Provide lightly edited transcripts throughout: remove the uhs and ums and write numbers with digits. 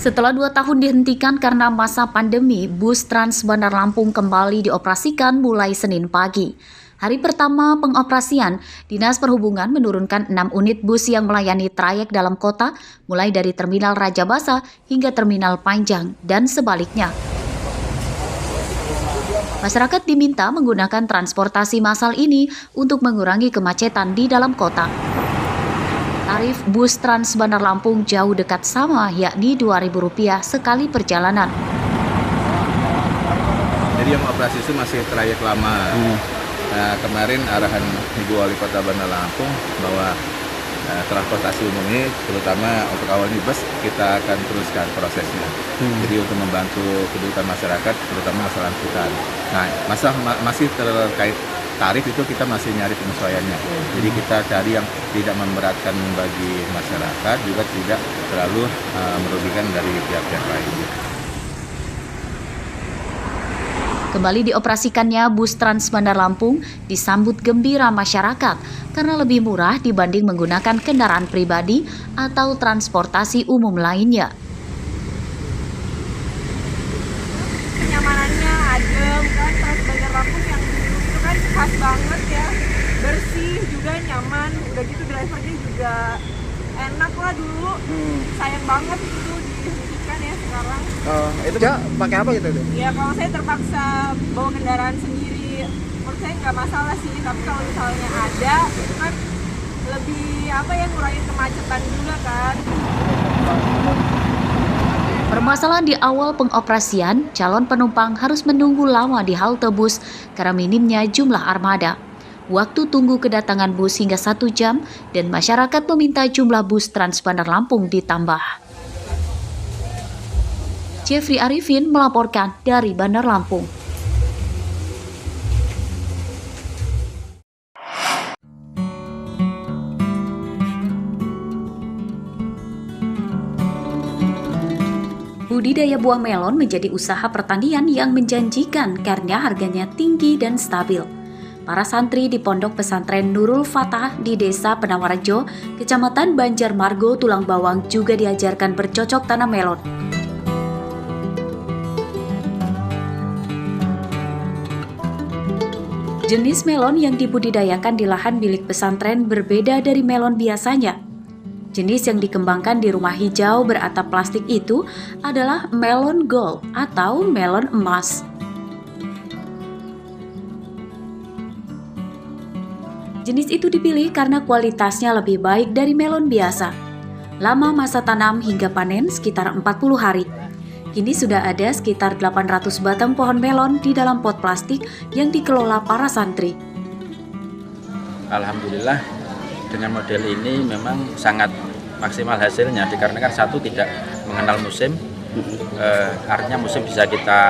Setelah 2 tahun dihentikan karena masa pandemi, bus Trans Bandar Lampung kembali dioperasikan mulai Senin pagi. Hari pertama pengoperasian, Dinas Perhubungan menurunkan 6 unit bus yang melayani trayek dalam kota, mulai dari Terminal Raja Basa hingga Terminal Panjang dan sebaliknya. Masyarakat diminta menggunakan transportasi massal ini untuk mengurangi kemacetan di dalam kota. Tarif bus Trans Bandar Lampung jauh dekat sama, yakni Rp2.000 sekali perjalanan. Jadi yang operasi itu masih trayek lama. Nah, kemarin arahan Ibu Wali Kota Bandar Lampung bahwa transportasi umum ini, terutama untuk awal ini bus, kita akan teruskan prosesnya. Jadi untuk membantu kebutuhan masyarakat, terutama masalah angkutan. Nah, masih terkait tarif itu kita masih nyari penyesuaiannya. Jadi kita cari yang tidak memberatkan bagi masyarakat, juga tidak terlalu merugikan dari pihak-pihak lain. Kembali dioperasikannya bus Trans Bandar Lampung disambut gembira masyarakat karena lebih murah dibanding menggunakan kendaraan pribadi atau transportasi umum lainnya. Kenyamanannya adem kan, Trans Bandar Lampung yang dulu itu kan khas banget ya, bersih juga nyaman, udah gitu drivernya juga enak lah dulu. Sayang banget itu dihentikan ya sekarang. Itu pakai apa gitu tuh? Ya kalau saya terpaksa bawa kendaraan sendiri, menurut saya nggak masalah sih, tapi kalau misalnya ada itu kan lebih ngurangin kemacetan juga kan. Permasalahan di awal pengoperasian, calon penumpang harus menunggu lama di halte bus karena minimnya jumlah armada. Waktu tunggu kedatangan bus hingga 1 jam dan masyarakat meminta jumlah bus Trans Bandar Lampung ditambah. Jeffrey Arifin melaporkan dari Bandar Lampung. Budidaya buah melon menjadi usaha pertanian yang menjanjikan karena harganya tinggi dan stabil. Para santri di Pondok Pesantren Nurul Fatah di Desa Penawarejo, Kecamatan Banjarmargo, Tulang Bawang juga diajarkan bercocok tanam melon. Jenis melon yang dibudidayakan di lahan milik pesantren berbeda dari melon biasanya. Jenis yang dikembangkan di rumah hijau beratap plastik itu adalah melon gold atau melon emas. Jenis itu dipilih karena kualitasnya lebih baik dari melon biasa. Lama masa tanam hingga panen sekitar 40 hari. Kini sudah ada sekitar 800 batang pohon melon di dalam pot plastik yang dikelola para santri. Alhamdulillah dengan model ini memang sangat maksimal hasilnya dikarenakan satu tidak mengenal musim, artinya musim bisa kita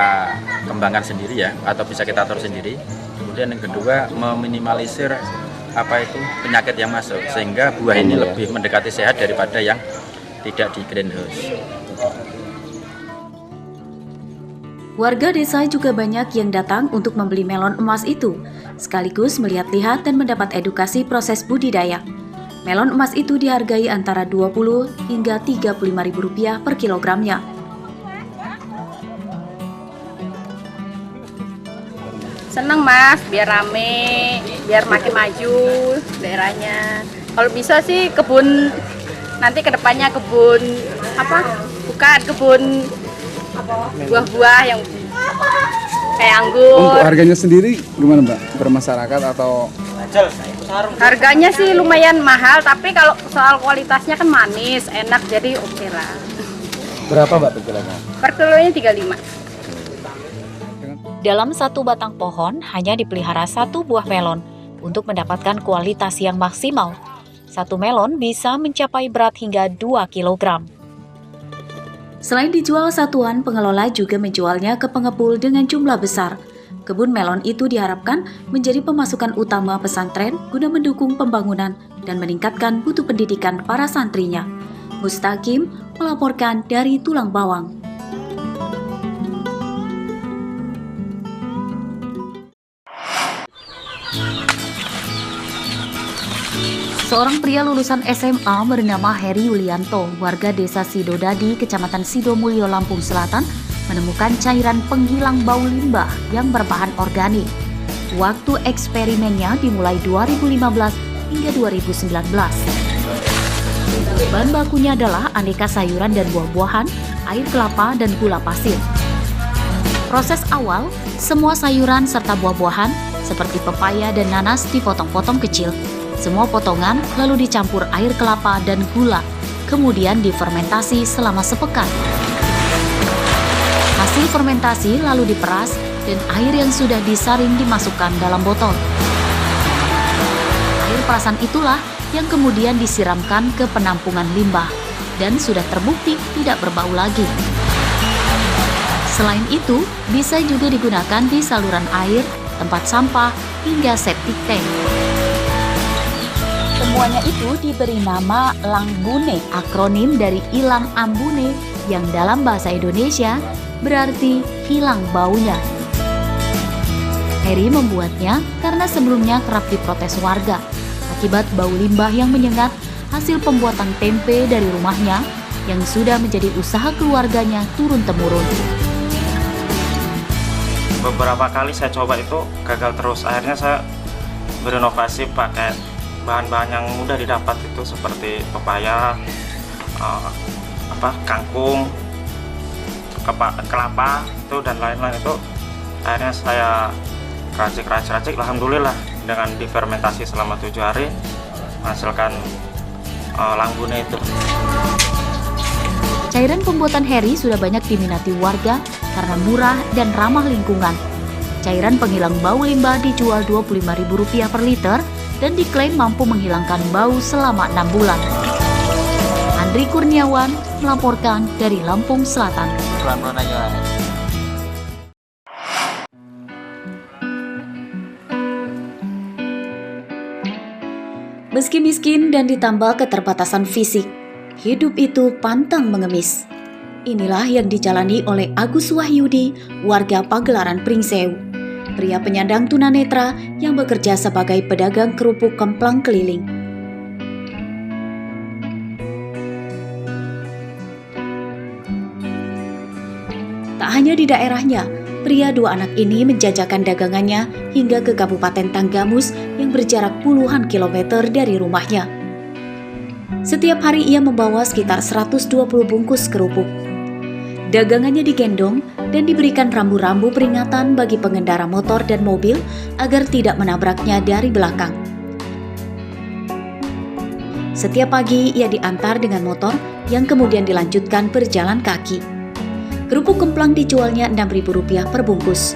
kembangkan sendiri ya atau bisa kita atur sendiri. Kemudian yang kedua meminimalisir penyakit yang masuk sehingga buah ini lebih mendekati sehat daripada yang tidak di greenhouse. Warga desa juga banyak yang datang untuk membeli melon emas itu, sekaligus melihat-lihat dan mendapat edukasi proses budidaya. Melon emas itu dihargai antara Rp20 hingga Rp35.000 per kilogramnya. Seneng mas, biar rame, biar makin maju daerahnya. Kalau bisa sih kebun, nanti kedepannya kebun buah-buah yang kayak anggur. Untuk harganya sendiri gimana Mbak? Bermasyarakat atau? Harganya sih lumayan mahal, tapi kalau soal kualitasnya kan manis, enak, jadi oke lah. Berapa Mbak per kilonya? Per kilonya 35. Dalam satu batang pohon hanya dipelihara 1 buah melon untuk mendapatkan kualitas yang maksimal. 1 melon bisa mencapai berat hingga 2 kg. Selain dijual satuan, pengelola juga menjualnya ke pengepul dengan jumlah besar. Kebun melon itu diharapkan menjadi pemasukan utama pesantren guna mendukung pembangunan dan meningkatkan mutu pendidikan para santrinya. Mustaqim melaporkan dari Tulang Bawang. Seorang pria lulusan SMA bernama Heri Yulianto, warga desa Sidodadi, Kecamatan Sidomulyo, Lampung Selatan, menemukan cairan penghilang bau limbah yang berbahan organik. Waktu eksperimennya dimulai 2015 hingga 2019. Bahan bakunya adalah aneka sayuran dan buah-buahan, air kelapa, dan gula pasir. Proses awal, semua sayuran serta buah-buahan seperti pepaya dan nanas dipotong-potong kecil. Semua potongan lalu dicampur air kelapa dan gula, kemudian difermentasi selama sepekan. Hasil fermentasi lalu diperas dan air yang sudah disaring dimasukkan dalam botol. Air perasan itulah yang kemudian disiramkan ke penampungan limbah dan sudah terbukti tidak berbau lagi. Selain itu, bisa juga digunakan di saluran air, tempat sampah, hingga septic tank. Semuanya itu diberi nama Langbune, akronim dari Ilang Ambune yang dalam bahasa Indonesia berarti hilang baunya. Heri membuatnya karena sebelumnya kerap diprotes warga akibat bau limbah yang menyengat hasil pembuatan tempe dari rumahnya yang sudah menjadi usaha keluarganya turun-temurun. Beberapa kali saya coba itu gagal terus. Akhirnya saya berinovasi pakai bahan-bahan yang mudah didapat itu seperti pepaya, kangkung, kelapa itu dan lain-lain itu. Akhirnya saya racik, alhamdulillah dengan difermentasi selama 7 hari menghasilkan Langbune itu. Cairan pembuatan Heri sudah banyak diminati warga karena murah dan ramah lingkungan. Cairan penghilang bau limbah dijual Rp25.000 per liter dan diklaim mampu menghilangkan bau selama 6 bulan. Andri Kurniawan melaporkan dari Lampung Selatan. Meski miskin dan ditambah keterbatasan fisik, hidup itu pantang mengemis. Inilah yang dijalani oleh Agus Wahyudi, warga Pagelaran Pringsewu, pria penyandang tunanetra yang bekerja sebagai pedagang kerupuk kemplang keliling. Tak hanya di daerahnya, pria 2 anak ini menjajakan dagangannya hingga ke Kabupaten Tanggamus yang berjarak puluhan kilometer dari rumahnya. Setiap hari ia membawa sekitar 120 bungkus kerupuk. Dagangannya digendong dan diberikan rambu-rambu peringatan bagi pengendara motor dan mobil agar tidak menabraknya dari belakang. Setiap pagi ia diantar dengan motor yang kemudian dilanjutkan berjalan kaki. Kerupuk kemplang dijualnya Rp6.000 per bungkus.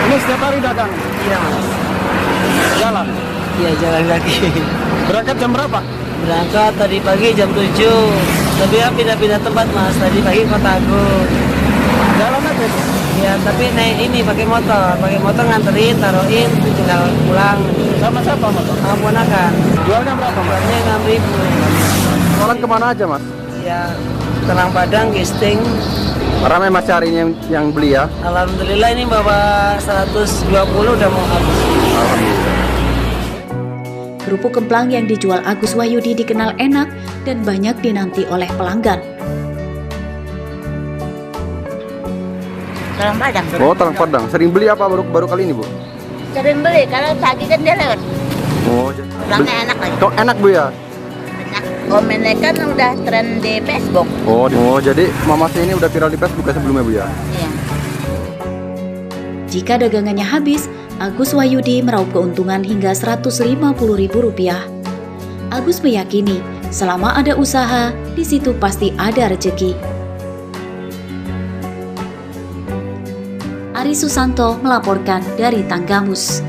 Ini setiap hari dagang? Iya mas. Jalan? Iya jalan kaki. Berangkat jam berapa? Berangkat tadi pagi jam 7. Tapi ya pindah-pindah tempat mas. Tadi pagi Kota Agung. Jalan aja? Ya tapi naik ini pakai motor. Pakai motor nganterin, taruhin, tinggal pulang. Sama siapa motor? Sama ponakan. Jualnya berapa mas? Jualnya 6.000. Jualan kemana aja mas? Ya Telang Padang, Gisting. Ramai mas carinya yang beli ya? Alhamdulillah ini bawa 120 udah mau habis. Alhamdulillah. Kerupuk kemplang yang dijual Agus Wahyudi dikenal enak dan banyak dinanti oleh pelanggan. Telang Padang. Oh, Telang Padang. Sering beli apa baru kali ini, Bu? Sering beli, kalau pagi kan dia lewat. Oh, Pulangnya enak lagi. kok enak, Bu ya? Enak. Komennya kan udah tren di Facebook. Oh, jadi Mama Sih ini udah viral di Facebook sebelumnya, Bu ya? Iya. Jika dagangannya habis, Agus Wahyudi meraup keuntungan hingga Rp150.000. Agus meyakini selama ada usaha, di situ pasti ada rezeki. Ari Susanto melaporkan dari Tanggamus.